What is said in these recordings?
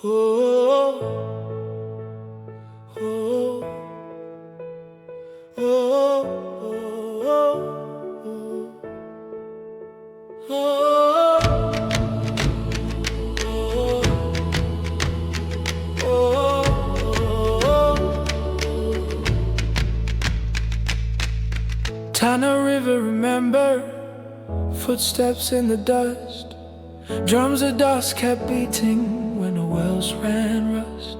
Oh, oh, oh, oh, Tana River, remember, footsteps in the dust, drums of dust kept beating when the wells ran rust.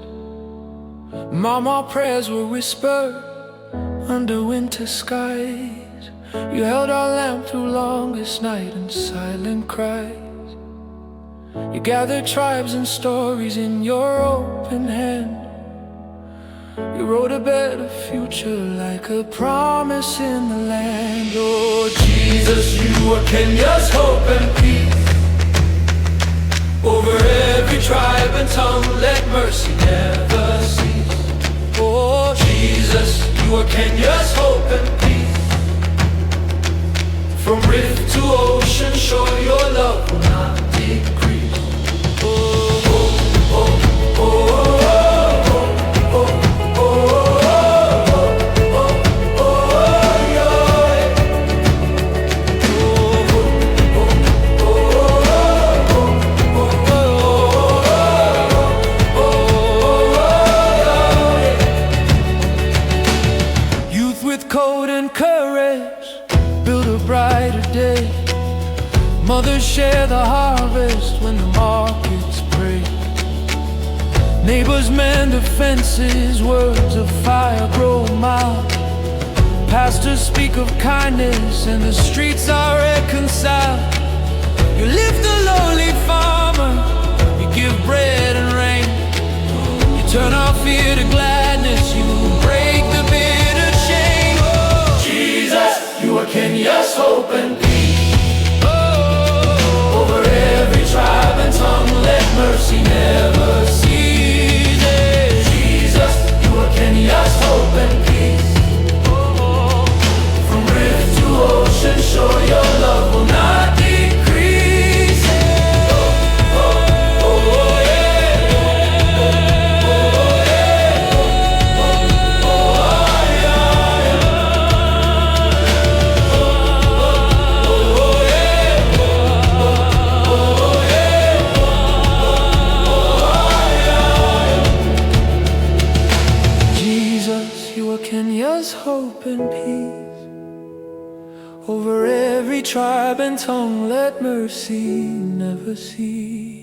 Mama prayers were whispered under winter skies. You held our lamp through longest night and silent cries. You gathered tribes and stories in your open hand. You wrote a better future like a promise in the land. Oh Jesus, you are Kenya's hope and peace. Over every tribe and tongue, let mercy never cease. Oh Jesus, you are Kenya's hope and peace. From rift to ocean shore, your love will not decrease. Oh, oh, oh, oh, oh. Code and courage build a brighter day. Mothers share the harvest when the markets break. Neighbors mend the fences, words of fire grow mild. Pastors speak of kindness and the streets are reconciled. You lift the lowly farmer, you give bread and rain. You turn our fear to gladness, you break the bitter chain. You are Kenya's hope and peace. Oh, over every tribe and tongue, let mercy never cease. Jesus, you are Kenya's hope and peace. Oh, from rift to ocean shore, your love will not decrease. Oh, oh, oh, yeah. Oh, yeah. Oh, Kenya's hope and peace. Over every tribe and tongue, let mercy never cease.